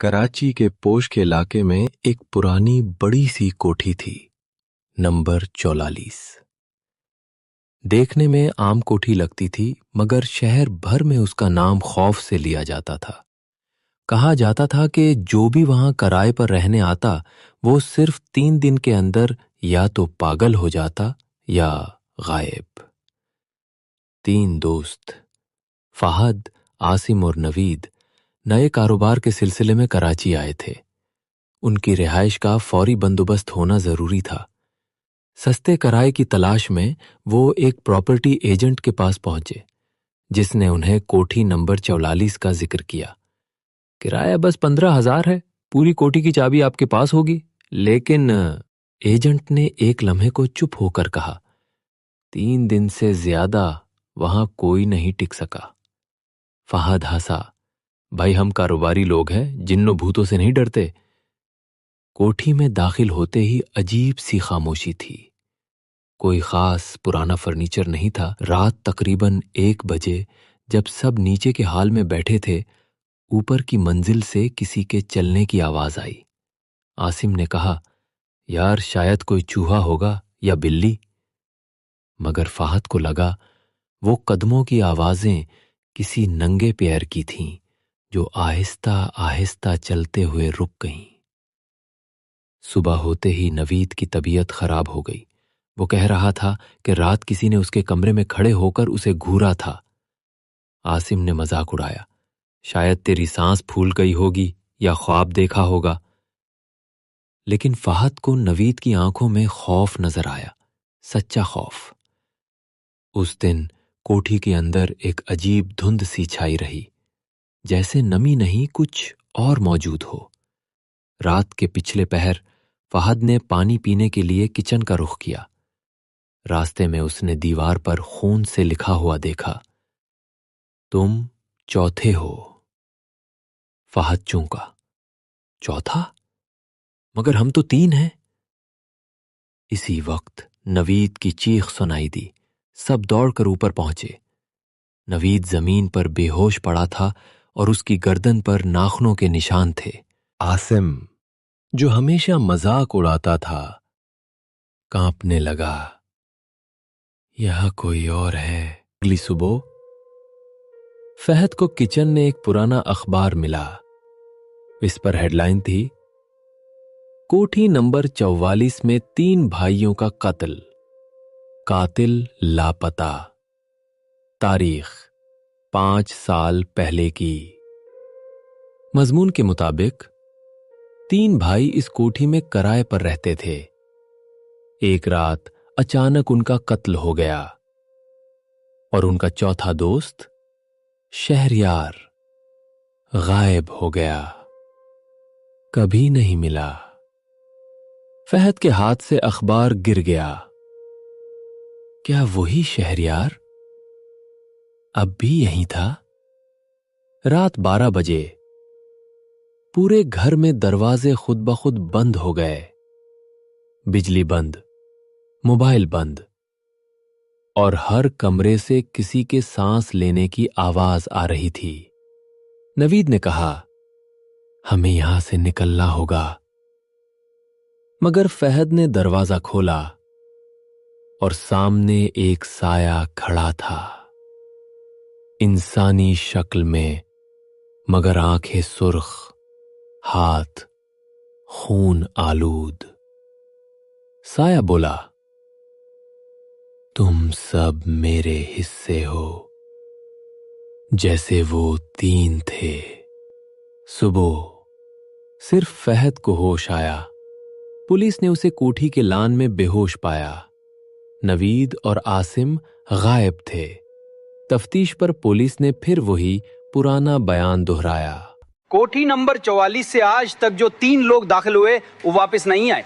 कराची के पोश के इलाके में एक पुरानी बड़ी सी कोठी थी, नंबर 44। देखने में आम कोठी लगती थी, मगर शहर भर में उसका नाम खौफ से लिया जाता था। कहा जाता था कि जो भी वहां किराए पर रहने आता, वो सिर्फ 3 दिन के अंदर या तो पागल हो जाता या गायब। 3 दोस्त फहद, आसिम और नवीद नए कारोबार के सिलसिले में कराची आए थे। उनकी रिहाइश का फौरी बंदोबस्त होना जरूरी था। सस्ते किराए की तलाश में वो एक प्रॉपर्टी एजेंट के पास पहुंचे, जिसने उन्हें कोठी नंबर 44 का जिक्र किया। किराया बस 15,000 है, पूरी कोठी की चाबी आपके पास होगी। लेकिन एजेंट ने एक लम्हे को चुप होकर कहा, 3 दिन से ज्यादा वहां कोई नहीं टिक सका। फहद हंसा, भाई हम कारोबारी लोग हैं, जिन्नों भूतों से नहीं डरते। कोठी में दाखिल होते ही अजीब सी खामोशी थी। कोई खास पुराना फर्नीचर नहीं था। रात तकरीबन 1 बजे जब सब नीचे के हाल में बैठे थे, ऊपर की मंजिल से किसी के चलने की आवाज आई। आसिम ने कहा, यार शायद कोई चूहा होगा या बिल्ली। मगर फहद को लगा वो कदमों की आवाजें किसी नंगे पैर की थीं, जो आहिस्ता आहिस्ता चलते हुए रुक गईं। सुबह होते ही नवीद की तबीयत खराब हो गई। वो कह रहा था कि रात किसी ने उसके कमरे में खड़े होकर उसे घूरा था। आसिम ने मजाक उड़ाया, शायद तेरी सांस फूल गई होगी या ख्वाब देखा होगा। लेकिन फहद को नवीद की आंखों में खौफ नजर आया, सच्चा खौफ। उस दिन कोठी के अंदर एक अजीब धुंध सी छाई रही, जैसे नमी नहीं कुछ और मौजूद हो। रात के पिछले पहर फहद ने पानी पीने के लिए किचन का रुख किया। रास्ते में उसने दीवार पर खून से लिखा हुआ देखा, तुम चौथे हो। फहद चौंका, चौथा? मगर हम तो 3 हैं। इसी वक्त नवीद की चीख सुनाई दी। सब दौड़कर ऊपर पहुंचे। नवीद जमीन पर बेहोश पड़ा था और उसकी गर्दन पर नाखूनों के निशान थे। आसिम, जो हमेशा मजाक उड़ाता था, कांपने लगा। यह कोई और है। अगली सुबह फहद को किचन में एक पुराना अखबार मिला। इस पर हेडलाइन थी, कोठी नंबर 44 में 3 भाइयों का कत्ल, कातिल लापता। तारीख 5 साल पहले की। मजमून के मुताबिक 3 भाई इस कोठी में किराए पर रहते थे। एक रात अचानक उनका कत्ल हो गया और उनका चौथा दोस्त शहरयार गायब हो गया, कभी नहीं मिला। फहद के हाथ से अखबार गिर गया। क्या वही शहरयार अब भी यहीं था? रात 12 बजे पूरे घर में दरवाजे खुद ब खुद बंद हो गए। बिजली बंद, मोबाइल बंद, और हर कमरे से किसी के सांस लेने की आवाज आ रही थी। नवीद ने कहा, हमें यहां से निकलना होगा। मगर फहद ने दरवाजा खोला और सामने एक साया खड़ा था, इंसानी शक्ल में, मगर आंखें सुर्ख, हाथ खून आलूद। साया बोला, तुम सब मेरे हिस्से हो, जैसे वो 3 थे। सुबह सिर्फ फहद को होश आया। पुलिस ने उसे कोठी के लान में बेहोश पाया। नवीद और आसिम गायब थे। तफ्तीश पर पुलिस ने फिर वही पुराना बयान दोहराया। कोठी नंबर 44 से आज तक जो 3 लोग दाखिल हुए वो वापस नहीं आए।